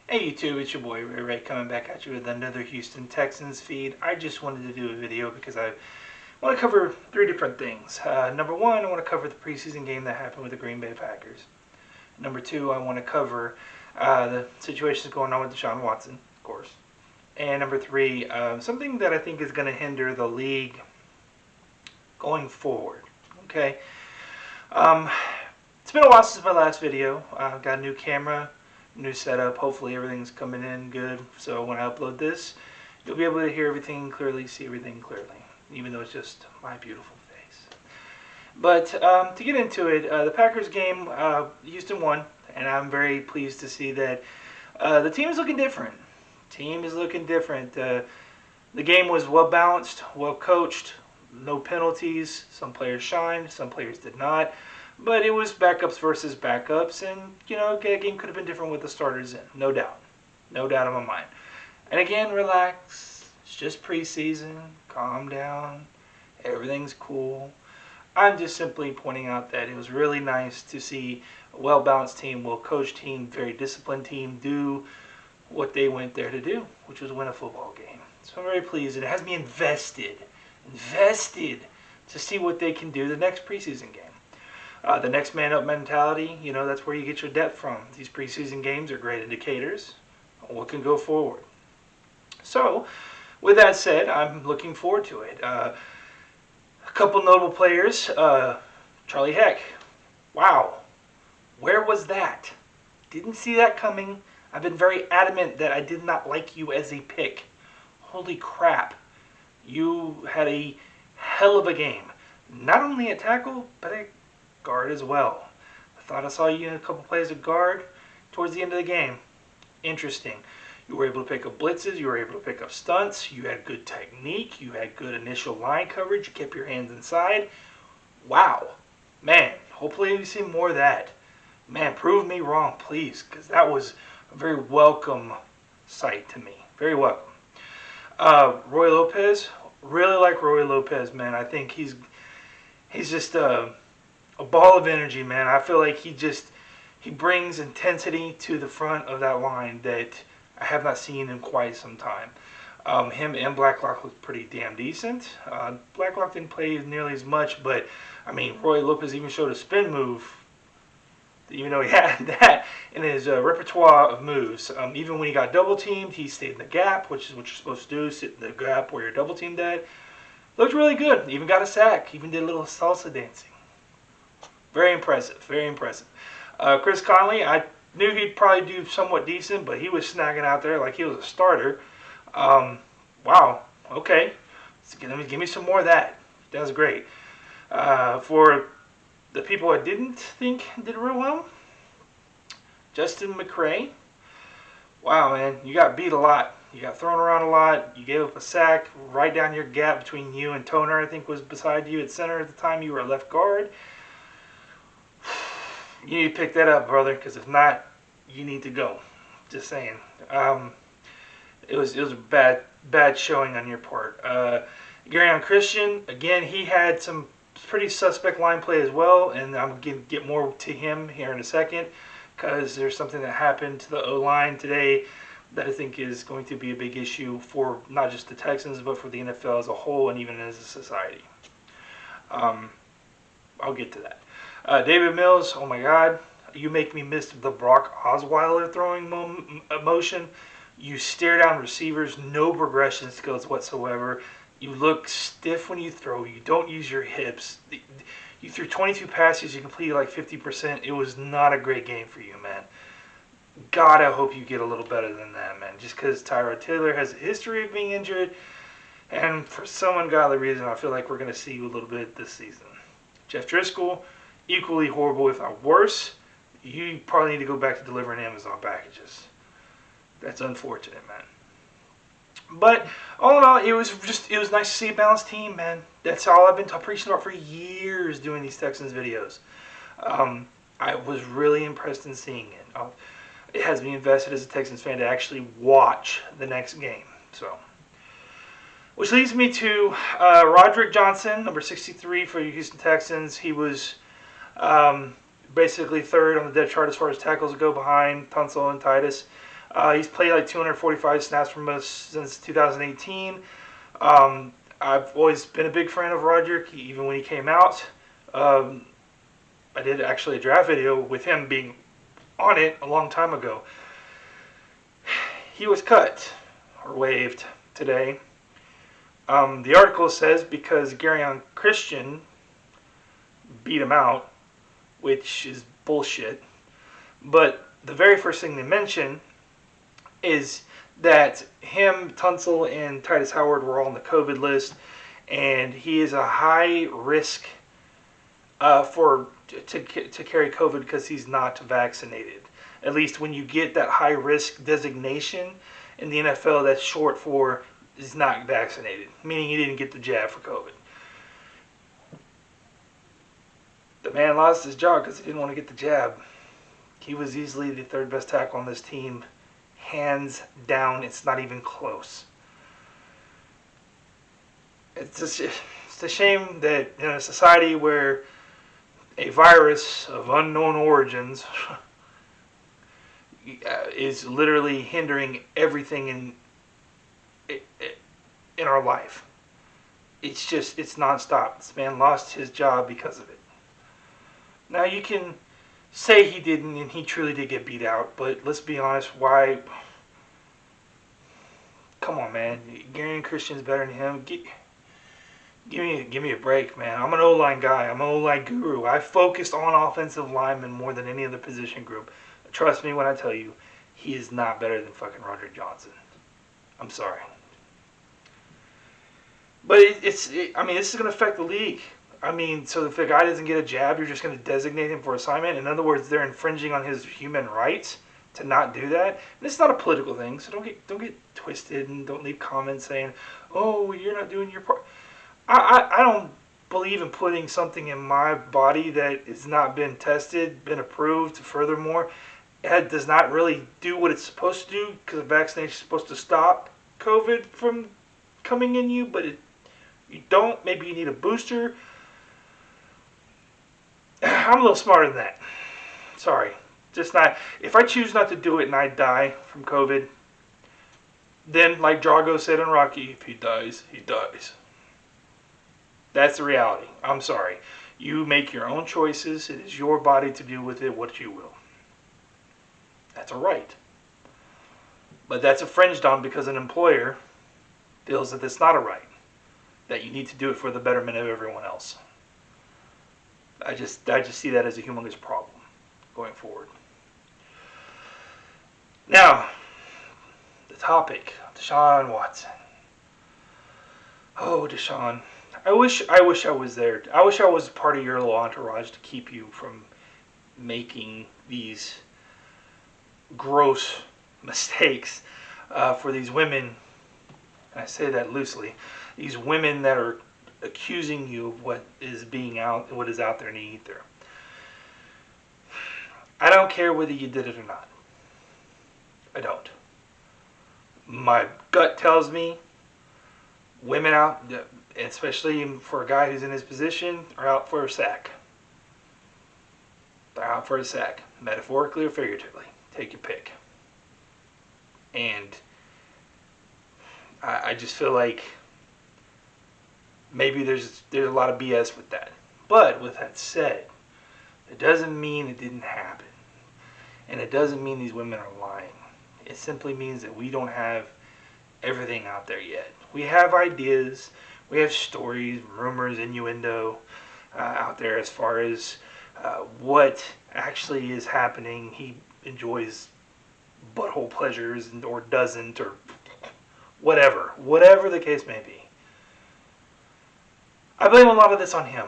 Hey YouTube, it's your boy Ray Ray coming back at you with another Houston Texans feed. I just wanted to do a video because I want to cover three different things. Number one, I want to cover the preseason game that happened with the Green Bay Packers. Number two, I want to cover the situations going on with Deshaun Watson, of course. And number three, something that I think is going to hinder the league going forward. Okay. It's been a while since my last video. I've got a new camera, new setup. Hopefully everything's coming in good. So when I upload this, you'll be able to hear everything clearly, see everything clearly, even though it's just my beautiful face. But to get into it, the Packers game, Houston won, and I'm very pleased to see that the team is looking different. The game was well balanced, well coached, no penalties. Some players shined, some players did not. But it was backups versus backups, and, the game could have been different with the starters in. No doubt. No doubt in my mind. And again, relax. It's just preseason. Calm down. Everything's cool. I'm just simply pointing out that it was really nice to see a well-balanced team, well-coached team, very disciplined team do what they went there to do, which was win a football game. So I'm very pleased, and it has me invested to see what they can do the next preseason game. The next man up mentality, that's where you get your depth from. These preseason games are great indicators on what can go forward. So, with that said, I'm looking forward to it. A couple notable players. Charlie Heck. Wow. Where was that? Didn't see that coming. I've been very adamant that I did not like you as a pick. Holy crap. You had a hell of a game. Not only at tackle, but at guard as well. I thought I saw you in a couple plays of guard towards the end of the game. Interesting. You were able to pick up blitzes. You were able to pick up stunts. You had good technique. You had good initial line coverage. You kept your hands inside. Wow. Man, hopefully we see more of that. Man, prove me wrong, please, because that was a very welcome sight to me. Very welcome. Roy Lopez. Really like Roy Lopez, man. I think he's just a ball of energy, man. I feel like he brings intensity to the front of that line that I have not seen in quite some time. Him and Blacklock looked pretty damn decent. Blacklock didn't play nearly as much, but I mean, Roy Lopez even showed a spin move, even though he had that in his repertoire of moves. Even when he got double teamed, he stayed in the gap, which is what you're supposed to do, sit in the gap where you're double teamed at. Looked really good. Even got a sack. Even did a little salsa dancing. Very impressive. Very impressive. Chris Conley, I knew he'd probably do somewhat decent, but he was snagging out there like he was a starter. Wow. Okay. Give me some more of that. That was great. For the people I didn't think did real well, Justin McCray. Wow, man. You got beat a lot. You got thrown around a lot. You gave up a sack right down your gap between you and Toner, I think, was beside you at center at the time. You were a left guard. You need to pick that up, brother, because if not, you need to go. Just saying. It was a bad showing on your part. Gary Christian, again, he had some pretty suspect line play as well, and I'm going to get more to him here in a second, because there's something that happened to the O-line today that I think is going to be a big issue for not just the Texans, but for the NFL as a whole and even as a society. I'll get to that. David Mills, oh my God, you make me miss the Brock Osweiler throwing motion. You stare down receivers, no progression skills whatsoever. You look stiff when you throw. You don't use your hips. You threw 22 passes. You completed like 50%. It was not a great game for you, man. God, I hope you get a little better than that, man. Just because Tyrod Taylor has a history of being injured, and for some ungodly reason, I feel like we're going to see you a little bit this season. Jeff Driscoll, equally horrible, if not worse. You probably need to go back to delivering Amazon packages. That's unfortunate, man. But all in all, it was nice to see a balanced team, man. That's all I've been preaching about for years doing these Texans videos. I was really impressed in seeing it. It has me invested as a Texans fan to actually watch the next game. So, which leads me to Roderick Johnson, number 63 for the Houston Texans. He was basically third on the depth chart as far as tackles go behind Tunsil and Titus. He's played like 245 snaps from us since 2018. I've always been a big fan of Roger, even when he came out. Um, I did actually a draft video with him being on it a long time ago. He was cut or waived today. The article says because Garyon Christian beat him out, which is bullshit. But the very first thing they mention is that him, Tunsil, and Titus Howard were all on the COVID list, and he is a high risk to carry COVID because he's not vaccinated. At least when you get that high risk designation in the NFL, that's short for is not vaccinated, meaning he didn't get the jab for COVID. The man lost his job because he didn't want to get the jab. He was easily the third best tackle on this team. Hands down, it's not even close. It's a shame that in a society where a virus of unknown origins is literally hindering everything in our life. It's nonstop. This man lost his job because of it. Now you can say he didn't, and he truly did get beat out, but let's be honest, why? Come on, man. Garyon Christian's better than him. Give me a break, man. I'm an O-line guy. I'm an O-line guru. I focused on offensive linemen more than any other position group. Trust me when I tell you, he is not better than fucking Roger Johnson. I'm sorry. But this is going to affect the league. I mean, so if the guy doesn't get a jab, you're just going to designate him for assignment? In other words, they're infringing on his human rights to not do that. And it's not a political thing, so don't get twisted and don't leave comments saying, "Oh, you're not doing your part." I don't believe in putting something in my body that has not been tested, been approved. Furthermore, it does not really do what it's supposed to do because the vaccination is supposed to stop COVID from coming in you, but you don't. Maybe you need a booster. I'm a little smarter than that. Sorry. Just not. If I choose not to do it and I die from COVID, then like Drago said in Rocky, if he dies, he dies. That's the reality. I'm sorry. You make your own choices. It is your body to do with it what you will. That's a right. But that's infringed on because an employer feels that it's not a right. That you need to do it for the betterment of everyone else. I just see that as a humongous problem going forward. Now, the topic, Deshaun Watson. Oh, Deshaun. I wish I was there. I wish I was part of your little entourage to keep you from making these gross mistakes for these women. And I say that loosely. These women that are accusing you of what is out there in the ether. I don't care whether you did it or not. I don't. My gut tells me women out, especially for a guy who's in his position, are out for a sack. They're out for a sack, metaphorically or figuratively. Take your pick. And I just feel like maybe there's a lot of BS with that. But with that said, it doesn't mean it didn't happen. And it doesn't mean these women are lying. It simply means that we don't have everything out there yet. We have ideas, we have stories, rumors, innuendo out there as far as what actually is happening. He enjoys butthole pleasures or doesn't, or whatever the case may be. I blame a lot of this on him,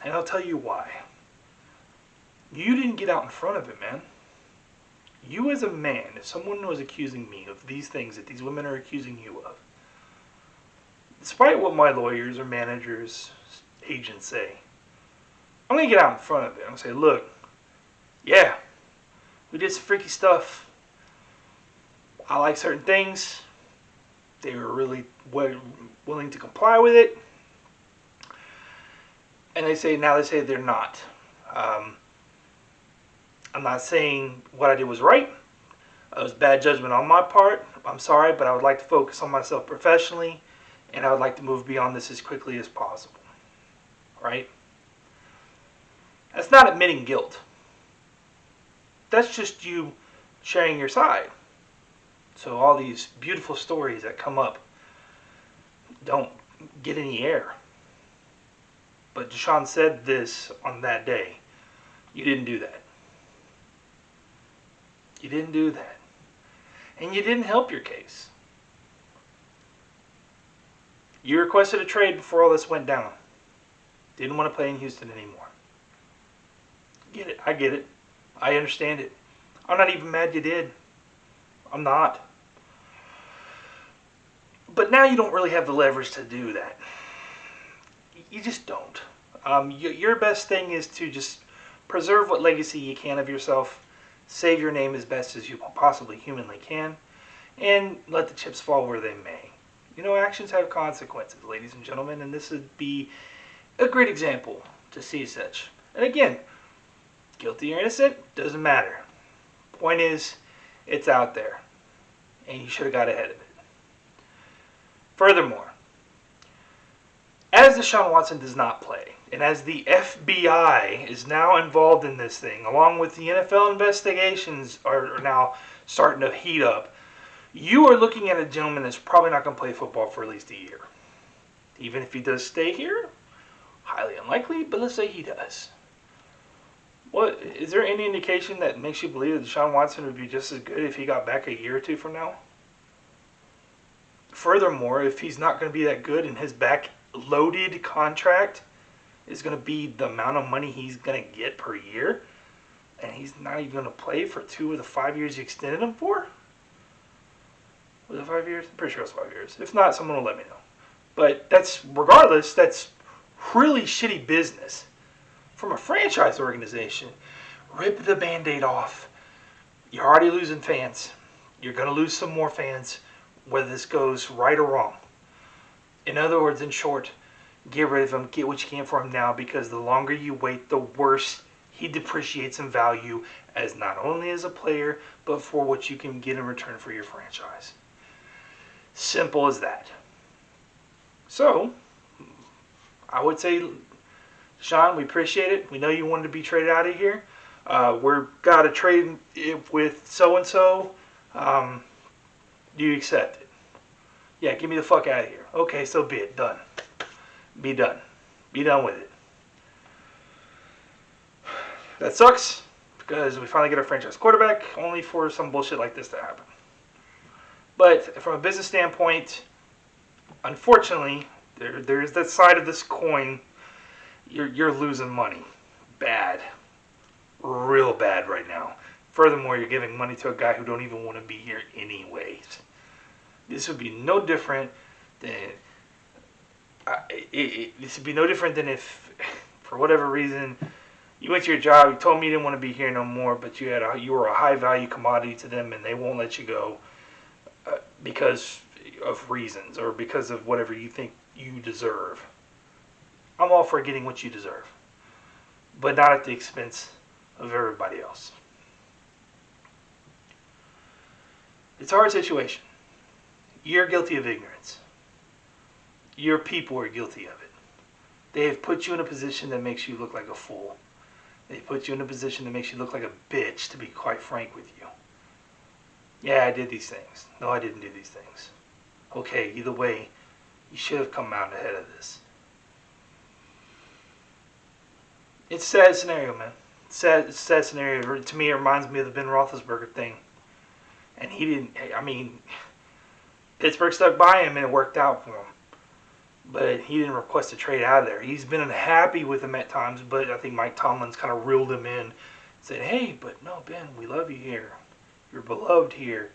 and I'll tell you why. You didn't get out in front of it, man. You as a man, if someone was accusing me of these things that these women are accusing you of, despite what my lawyers or managers, agents say, I'm going to get out in front of it. I'm going to say, look, yeah, we did some freaky stuff. I like certain things. They were really willing to comply with it. And they say they're not. I'm not saying what I did was right. It was bad judgment on my part. I'm sorry, but I would like to focus on myself professionally, and I would like to move beyond this as quickly as possible. Right? That's not admitting guilt. That's just you sharing your side. So all these beautiful stories that come up don't get any air. But Deshaun said this on that day. You didn't do that. You didn't do that. And you didn't help your case. You requested a trade before all this went down. Didn't want to play in Houston anymore. Get it. I get it. I understand it. I'm not even mad you did. I'm not. But now you don't really have the leverage to do that. You just don't. Your best thing is to just preserve what legacy you can of yourself, save your name as best as you possibly humanly can, and let the chips fall where they may. You know, actions have consequences, ladies and gentlemen, and this would be a great example to see such. And again, guilty or innocent, doesn't matter. Point is, it's out there, and you should have got ahead of it. Furthermore, as Deshaun Watson does not play, and as the FBI is now involved in this thing, along with the NFL investigations are now starting to heat up, you are looking at a gentleman that's probably not going to play football for at least a year. Even if he does stay here, highly unlikely, but let's say he does. What is there any indication that makes you believe that Deshaun Watson would be just as good if he got back a year or two from now? Furthermore, if he's not going to be that good and his back-loaded contract is going to be the amount of money he's going to get per year, and he's not even going to play for 2 of the 5 years you extended him for? Was it 5 years? I'm pretty sure it was 5 years. If not, someone will let me know. But regardless, that's really shitty business. From a franchise organization, rip the Band-Aid off. You're already losing fans. You're going to lose some more fans, whether this goes right or wrong. In other words, in short, get rid of him, get what you can for him now, because the longer you wait, the worse he depreciates in value as not only as a player, but for what you can get in return for your franchise. Simple as that. So, I would say, Sean, we appreciate it. We know you wanted to be traded out of here. We're got to trade with so-and-so. Do you accept it? Yeah, get me the fuck out of here. Okay, so be it. Done. Be done. Be done with it. That sucks because we finally get our franchise quarterback only for some bullshit like this to happen. But from a business standpoint, unfortunately, there's that side of this coin. You're losing money. Bad. Real bad right now. Furthermore, you're giving money to a guy who don't even want to be here anyways. This would be no different than this would be no different than if, for whatever reason, you went to your job, you told me you didn't want to be here no more, but you were a high value commodity to them, and they won't let you go because of reasons or because of whatever you think you deserve. I'm all for getting what you deserve, but not at the expense of everybody else. It's a hard situation. You're guilty of ignorance. Your people are guilty of it. They have put you in a position that makes you look like a fool. They put you in a position that makes you look like a bitch, to be quite frank with you. Yeah, I did these things. No, I didn't do these things. Okay, either way, you should have come out ahead of this. It's a sad scenario, man. It's a sad scenario. To me, it reminds me of the Ben Roethlisberger thing. And he didn't, I mean, Pittsburgh stuck by him and it worked out for him. But he didn't request a trade out of there. He's been unhappy with him at times, but I think Mike Tomlin's kind of reeled him in and said, hey, but no, Ben, we love you here. You're beloved here.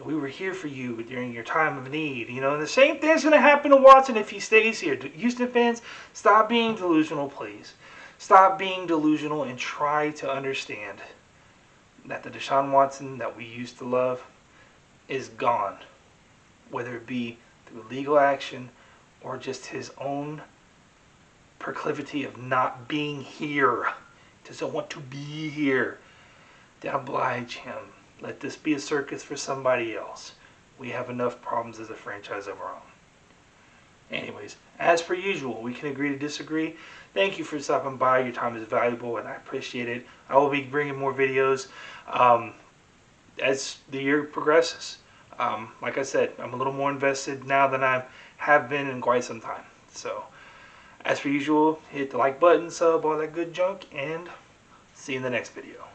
We were here for you during your time of need. You know, and the same thing's going to happen to Watson if he stays here. Houston fans, stop being delusional, please. Stop being delusional and try to understand that the Deshaun Watson that we used to love is gone. Whether it be through legal action or just his own proclivity of not being here. Doesn't want to be here. To oblige him. Let this be a circus for somebody else. We have enough problems as a franchise of our own. Anyways, as per usual, we can agree to disagree. Thank you for stopping by. Your time is valuable, and I appreciate it. I will be bringing more videos as the year progresses. Like I said, I'm a little more invested now than I have been in quite some time. So, as per usual, hit the like button, sub, all that good junk, and see you in the next video.